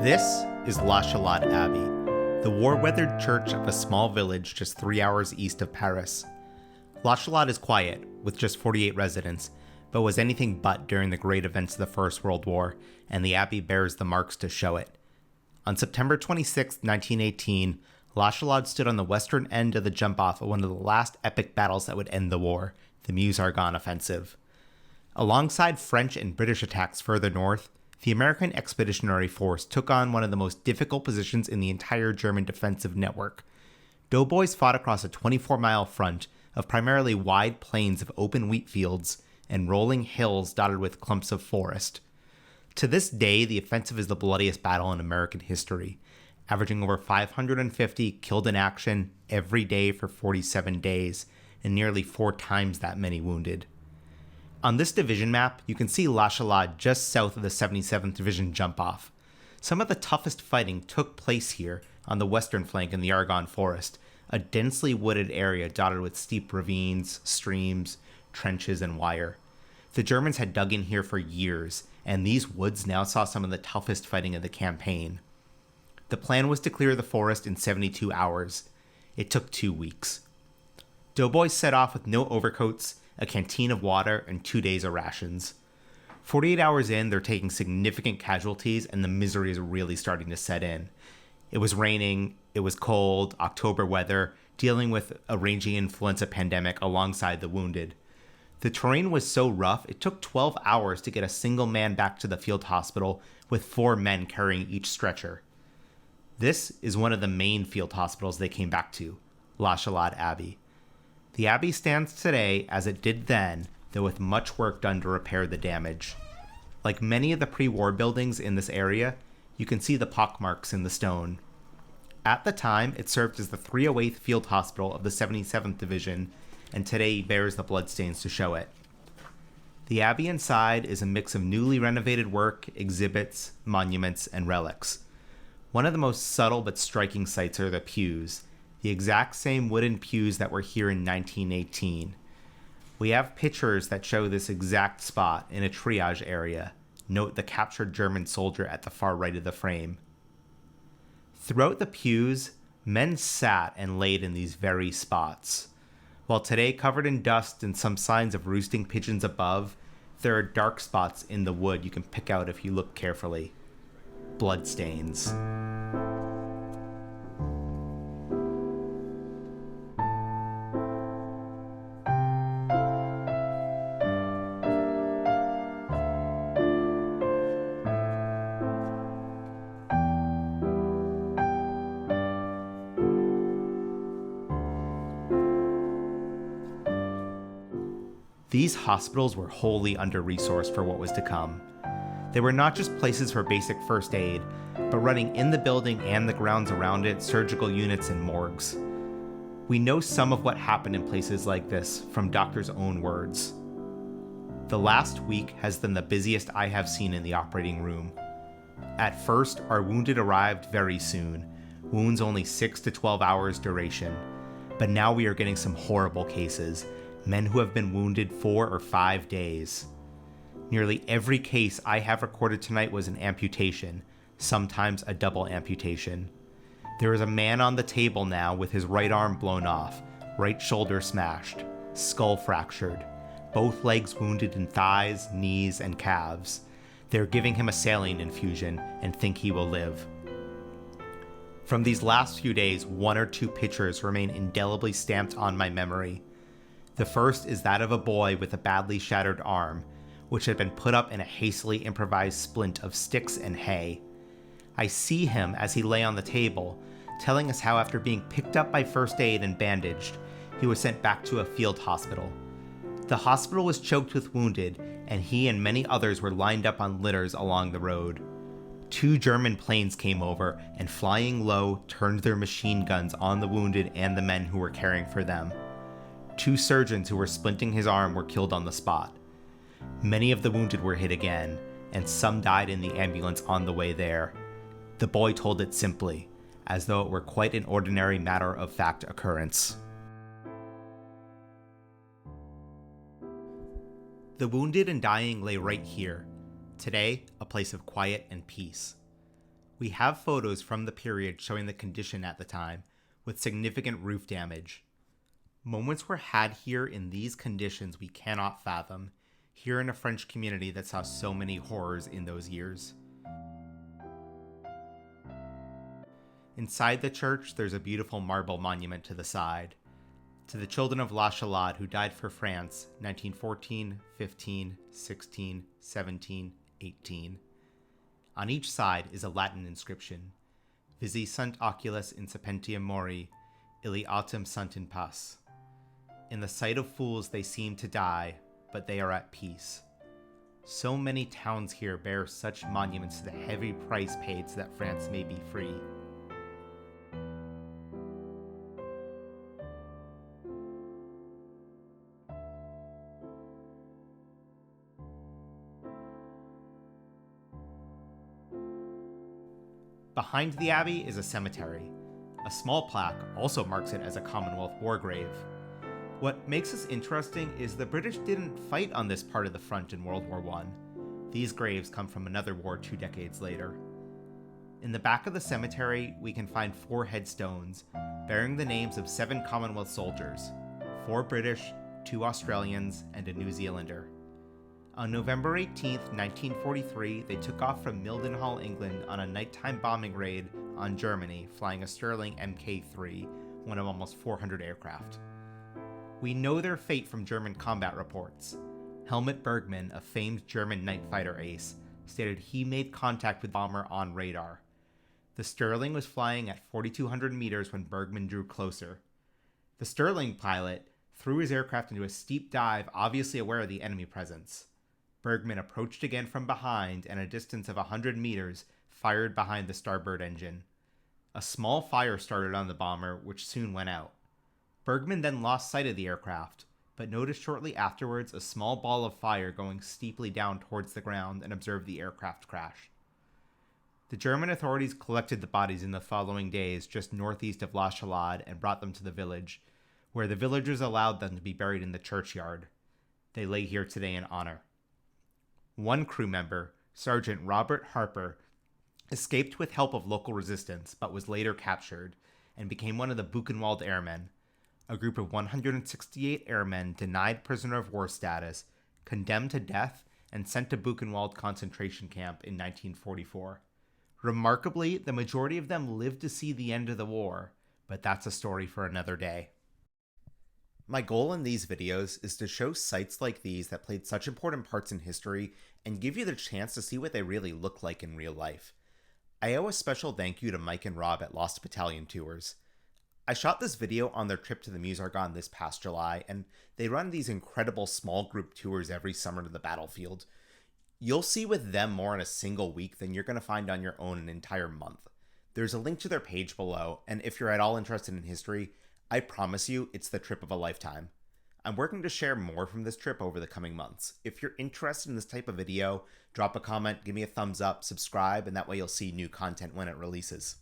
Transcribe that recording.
This is Lachalade Abbey, the war-weathered church of a small village just 3 hours east of Paris. Lachalade is quiet, with just 48 residents, but was anything but during the great events of the First World War, and the abbey bears the marks to show it. On September 26, 1918, Lachalade stood on the western end of the jump-off of one of the last epic battles that would end the war, the Meuse-Argonne offensive. Alongside French and British attacks further north, the American Expeditionary Force took on one of the most difficult positions in the entire German defensive network. Doughboys fought across a 24-mile front of primarily wide plains of open wheat fields and rolling hills dotted with clumps of forest. To this day, the offensive is the bloodiest battle in American history, averaging over 550 killed in action every day for 47 days, and nearly 4 times that many wounded. On this division map, you can see Lachalade just south of the 77th Division jump-off. Some of the toughest fighting took place here on the western flank in the Argonne forest, a densely wooded area dotted with steep ravines, streams, trenches, and wire. The Germans had dug in here for years, and these woods now saw some of the toughest fighting of the campaign. The plan was to clear the forest in 72 hours. It took 2 weeks. Doughboys set off with no overcoats, a canteen of water, and 2 days of rations. 48 hours in, they're taking significant casualties, and the misery is really starting to set in. It was raining, it was cold, October weather, dealing with a raging influenza pandemic alongside the wounded. The terrain was so rough, it took 12 hours to get a single man back to the field hospital, with 4 men carrying each stretcher. This is one of the main field hospitals they came back to, Lachalade Abbey. The abbey stands today as it did then, though with much work done to repair the damage. Like many of the pre-war buildings in this area, you can see the pockmarks in the stone. At the time, it served as the 308th Field Hospital of the 77th Division, and today bears the bloodstains to show it. The abbey inside is a mix of newly renovated work, exhibits, monuments, and relics. One of the most subtle but striking sights are the pews, the exact same wooden pews that were here in 1918. We have pictures that show this exact spot in a triage area. Note the captured German soldier at the far right of the frame. Throughout the pews, men sat and laid in these very spots. While today covered in dust and some signs of roosting pigeons above, there are dark spots in the wood you can pick out if you look carefully. Bloodstains. These hospitals were wholly under-resourced for what was to come. They were not just places for basic first aid, but running in the building and the grounds around it, surgical units and morgues. We know some of what happened in places like this from doctors' own words. The last week has been the busiest I have seen in the operating room. At first, our wounded arrived very soon, wounds only 6 to 12 hours duration. But now we are getting some horrible cases, men who have been wounded 4 or 5 days. Nearly every case I have recorded tonight was an amputation, sometimes a double amputation. There is a man on the table now with his right arm blown off, right shoulder smashed, skull fractured, both legs wounded in thighs, knees, and calves. They're giving him a saline infusion and think he will live. From these last few days, 1 or 2 pictures remain indelibly stamped on my memory. The first is that of a boy with a badly shattered arm, which had been put up in a hastily improvised splint of sticks and hay. I see him as he lay on the table, telling us how after being picked up by first aid and bandaged, he was sent back to a field hospital. The hospital was choked with wounded, and he and many others were lined up on litters along the road. 2 German planes came over and, flying low, turned their machine guns on the wounded and the men who were caring for them. 2 surgeons who were splinting his arm were killed on the spot. Many of the wounded were hit again, and some died in the ambulance on the way there. The boy told it simply, as though it were quite an ordinary matter-of-fact occurrence. The wounded and dying lay right here, today a place of quiet and peace. We have photos from the period showing the condition at the time, with significant roof damage. Moments were had here in these conditions we cannot fathom, here in a French community that saw so many horrors in those years. Inside the church, there's a beautiful marble monument to the side, to the children of Lachalade who died for France 1914, 15, 16, 17, 18. On each side is a Latin inscription, Visi sunt oculos incipentium mori, illi autem sunt in pace. In the sight of fools they seem to die, but they are at peace. So many towns here bear such monuments to the heavy price paid so that France may be free. Behind the abbey is a cemetery. A small plaque also marks it as a Commonwealth war grave. What makes this interesting is the British didn't fight on this part of the front in World War I. These graves come from another war 2 decades later. In the back of the cemetery, we can find 4 headstones bearing the names of 7 Commonwealth soldiers, 4 British, 2 Australians, and a New Zealander. On November 18, 1943, they took off from Mildenhall, England on a nighttime bombing raid on Germany, flying a Sterling Mk3, one of almost 400 aircraft. We know their fate from German combat reports. Helmut Bergmann, a famed German night fighter ace, stated he made contact with the bomber on radar. The Sterling was flying at 4,200 meters when Bergmann drew closer. The Sterling pilot threw his aircraft into a steep dive, obviously aware of the enemy presence. Bergmann approached again from behind and at a distance of 100 meters fired behind the starboard engine. A small fire started on the bomber, which soon went out. Bergmann then lost sight of the aircraft, but noticed shortly afterwards a small ball of fire going steeply down towards the ground and observed the aircraft crash. The German authorities collected the bodies in the following days just northeast of Lachalade and brought them to the village, where the villagers allowed them to be buried in the churchyard. They lay here today in honor. One crew member, Sergeant Robert Harper, escaped with help of local resistance but was later captured and became one of the Buchenwald Airmen, a group of 168 airmen denied prisoner of war status, condemned to death, and sent to Buchenwald concentration camp in 1944. Remarkably, the majority of them lived to see the end of the war, but that's a story for another day. My goal in these videos is to show sites like these that played such important parts in history and give you the chance to see what they really look like in real life. I owe a special thank you to Mike and Rob at Lost Battalion Tours. I shot this video on their trip to the Meuse Argonne this past July, and they run these incredible small group tours every summer to the battlefield. You'll see with them more in a single week than you're going to find on your own an entire month. There's a link to their page below, and if you're at all interested in history, I promise you it's the trip of a lifetime. I'm working to share more from this trip over the coming months. If you're interested in this type of video, drop a comment, give me a thumbs up, subscribe, and that way you'll see new content when it releases.